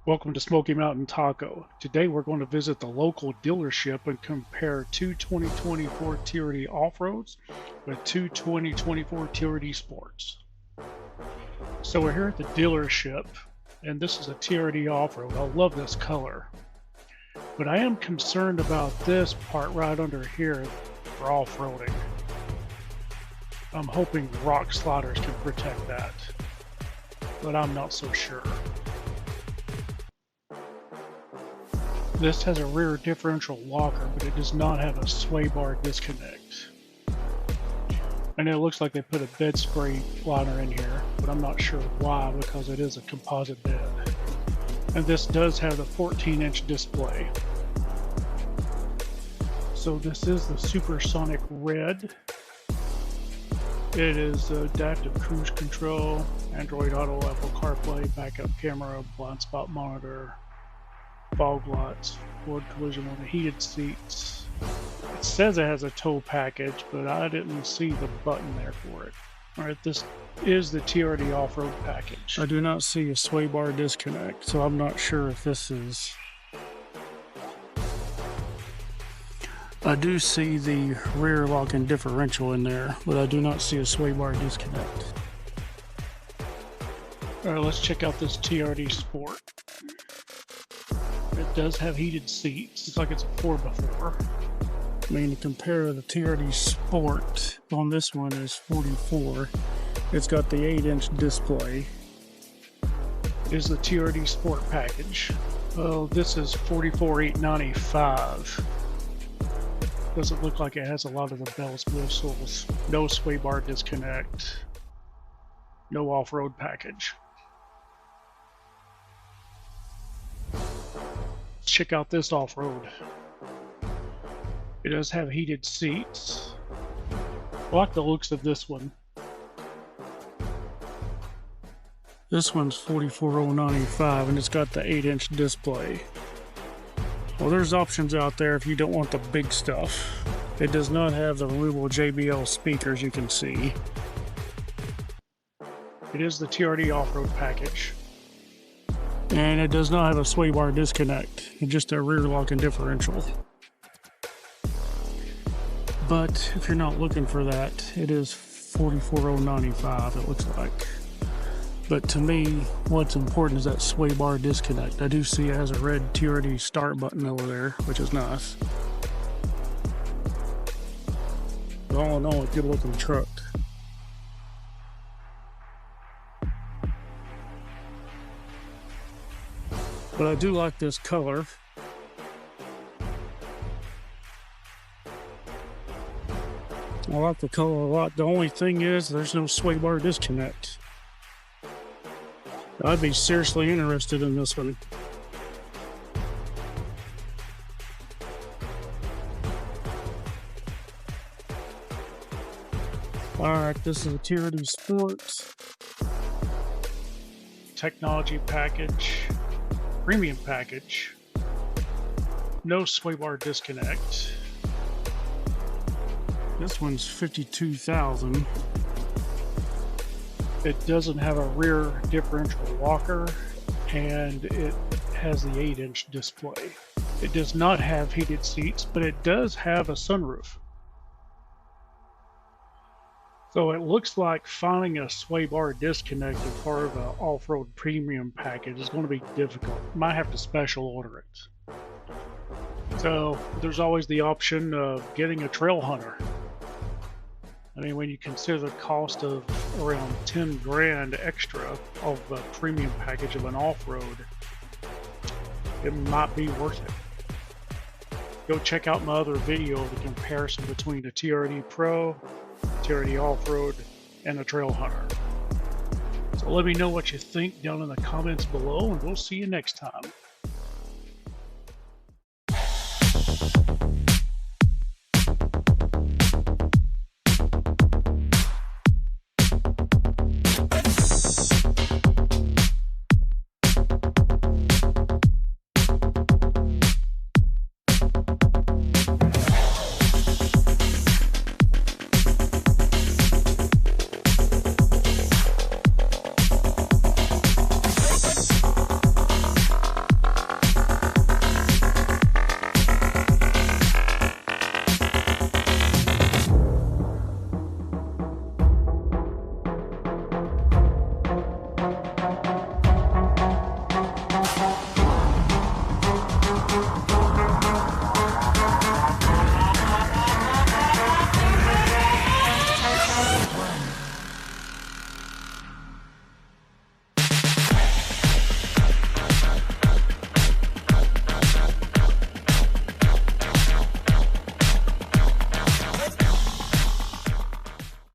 Welcome to Smoky Mountain Taco. Today we're going to visit the local dealership and compare two 2024 TRD Off-Roads with two 2024 TRD Sports. So we're here at the dealership, and this is a TRD Off-Road. I love this color. But I am concerned about this part right under here for off-roading. I'm hoping rock sliders can protect that, but I'm not so sure. This has a rear differential locker, but it does not have a sway bar disconnect. And it looks like they put a bed spray liner in here, but I'm not sure why, because it is a composite bed. And this does have the 14-inch display. So this is the Supersonic Red. It is adaptive cruise control, Android Auto, Apple CarPlay, backup camera, blind spot monitor, fog lights, Ford collision with the heated seats. It says it has a tow package, but I didn't see the button there for it. Alright, this is the TRD off-road package. I do not see a sway bar disconnect, so I'm not sure if this is... I do see the rear lock and differential in there, but I do not see a sway bar disconnect. Alright, let's check out this TRD Sport. It does have heated seats. Looks like it's a 4x4. I mean, to compare the TRD Sport on this one is 44. It's got the 8-inch display. Is the TRD Sport package. Oh, this is $44,895. Doesn't look like it has a lot of the bells and whistles. No sway bar disconnect. No off-road package. Check out this off-road. It does have heated seats. I like the looks of this one. This one's $44,095 and it's got the 8-inch display. Well, there's options out there if you don't want the big stuff. It does not have the removable JBL speakers, you can see. It is the TRD off-road package. And it does not have a sway bar disconnect, it's just a rear lock and differential. But if you're not looking for that, it is $44,095, it looks like. But to me, what's important is that sway bar disconnect. I do see it has a red TRD start button over there, which is nice. But all in all, a good looking truck. But I do like this color. I like the color a lot. The only thing is there's no sway bar disconnect. I'd be seriously interested in this one. Alright, this is a TRD Sports. Technology package. Premium package. No sway bar disconnect. This one's $52,000. It doesn't have a rear differential locker, and it has the 8-inch display. It does not have heated seats, but it does have a sunroof. So it looks like finding a sway bar disconnect as part of an off-road premium package is going to be difficult. Might have to special order it. So there's always the option of getting a trail hunter. I mean, when you consider the cost of around 10 grand extra of a premium package of an off-road, it might be worth it. Go check out my other video of the comparison between the TRD Pro, TRD Off-Road, and the Trail Hunter. So let me know what you think down in the comments below, and we'll see you next time.